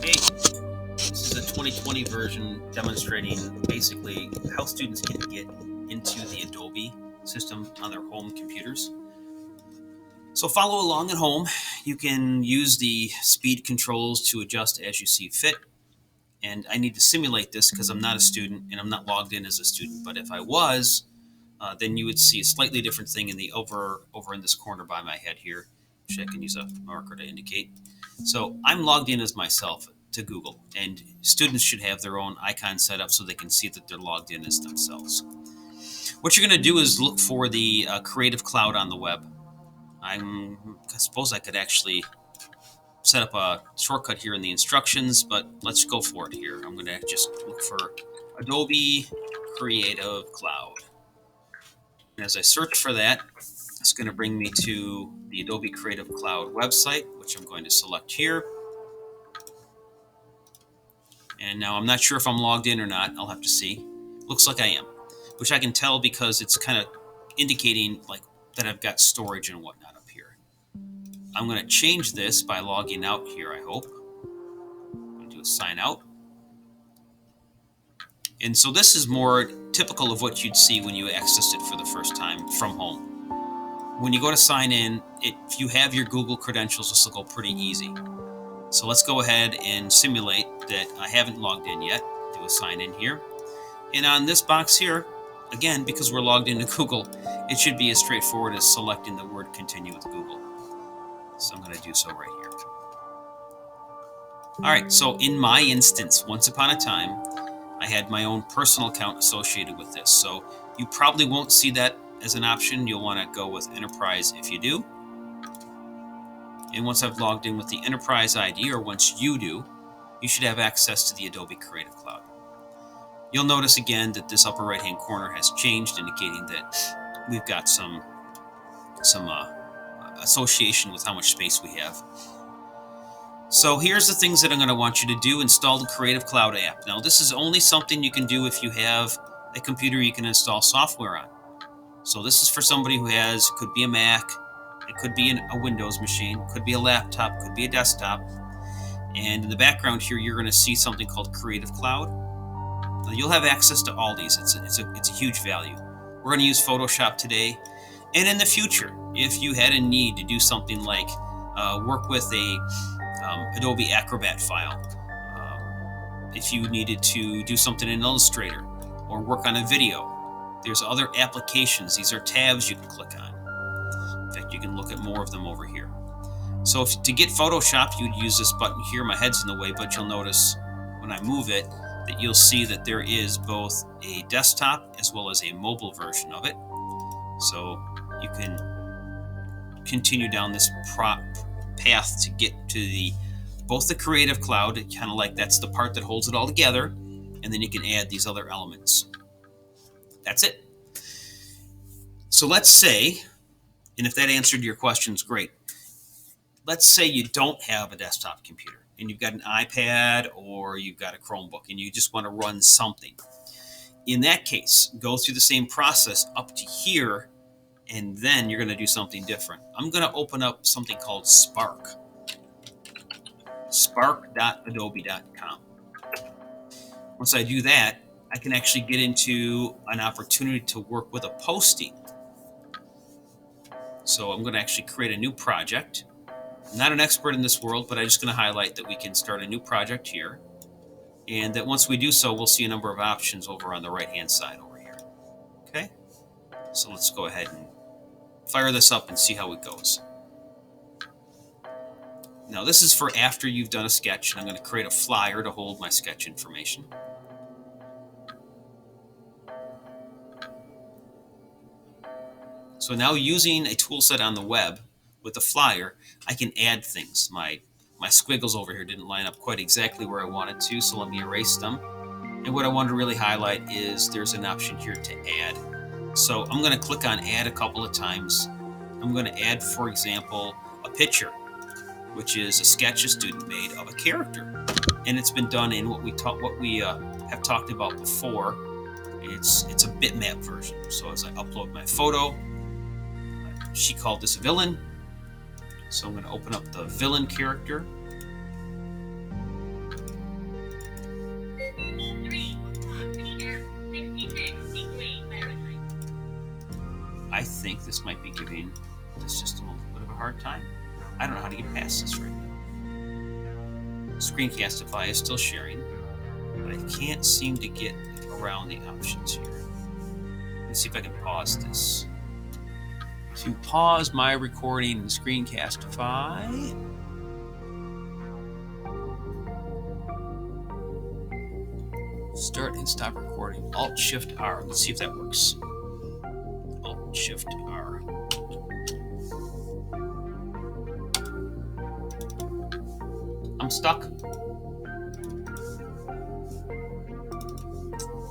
Hey, this is a 2020 version demonstrating basically how students can get into the Adobe system on their home computers. So follow along at home. You can use the speed controls to adjust as you see fit. And I need to simulate this because I'm not a student and I'm not logged in as a student. But if I was, then you would see a slightly different thing in the over in this corner by my head here, which I can use a marker to indicate. So I'm logged in as myself to Google, and students should have their own icon set up so they can see that they're logged in as themselves. What you're going to do is look for the Creative Cloud on the web. I suppose I could actually set up a shortcut here in the instructions, but let's go for it here. I'm going to just look for Adobe Creative Cloud. And as I search for that, it's going to bring me to the Adobe Creative Cloud website, which I'm going to select here. And now I'm not sure if I'm logged in or not. I'll have to see. Looks like I am, which I can tell because it's kind of indicating like that I've got storage and whatnot up here. I'm going to change this by logging out here, I hope. I'm going to do a sign out. And so this is more typical of what you'd see when you accessed it for the first time from home. When you go to sign in, if you have your Google credentials, this will go pretty easy. So let's go ahead and simulate that I haven't logged in yet. Do a sign in here. And on this box here, again, because we're logged into Google, it should be as straightforward as selecting the word continue with Google. So I'm going to do so right here. All right, so in my instance, once upon a time, I had my own personal account associated with this. So you probably won't see that as an option. You'll want to go with Enterprise if you do. And once I've logged in with the Enterprise ID, or once you do, you should have access to the Adobe Creative Cloud. You'll notice again that this upper right-hand corner has changed, indicating that we've got some association with how much space we have. So here's the things that I'm going to want you to do. Install the Creative Cloud app. Now, this is only something you can do if you have a computer you can install software on. So this is for somebody who could be a Mac, it could be a Windows machine, could be a laptop, could be a desktop. And in the background here, you're going to see something called Creative Cloud. Now, you'll have access to all these. It's a huge value. We're going to use Photoshop today. And in the future, if you had a need to do something like work with a Adobe Acrobat file, if you needed to do something in Illustrator or work on a video, there's other applications. These are tabs you can click on. In fact, you can look at more of them over here. So to get Photoshop, you'd use this button here. My head's in the way, but you'll notice when I move it that you'll see that there is both a desktop as well as a mobile version of it. So you can continue down this path to get to both the Creative Cloud, kind of like that's the part that holds it all together, and then you can add these other elements. That's it. So let's say, and if that answered your questions, great. Let's say you don't have a desktop computer and you've got an iPad or you've got a Chromebook and you just want to run something. In that case, go through the same process up to here, and then you're going to do something different. I'm going to open up something called Spark. Spark.adobe.com. Once I do that, I can actually get into an opportunity to work with a posting. So I'm going to actually create a new project. I'm not an expert in this world, but I'm just going to highlight that we can start a new project here. And that once we do so, we'll see a number of options over on the right-hand side over here. Okay? So let's go ahead and fire this up and see how it goes. Now this is for after you've done a sketch, and I'm going to create a flyer to hold my sketch information. So now using a tool set on the web with a flyer, I can add things. My squiggles over here didn't line up quite exactly where I wanted to, so let me erase them. And what I want to really highlight is there's an option here to add. So I'm going to click on add a couple of times. I'm going to add, for example, a picture, which is a sketch a student made of a character. And it's been done in what we have talked about before. It's a bitmap version. So as I upload my photo, she called this a villain. So I'm going to open up the villain character. I think this might be giving the system a little bit of a hard time. I don't know how to get past this right now. Screencastify is still sharing, but I can't seem to get around the options here. Let's see if I can pause this. To pause my recording in Screencastify. Start and stop recording. Alt-Shift-R. Let's see if that works. Alt-Shift-R. I'm stuck.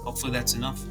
Hopefully that's enough.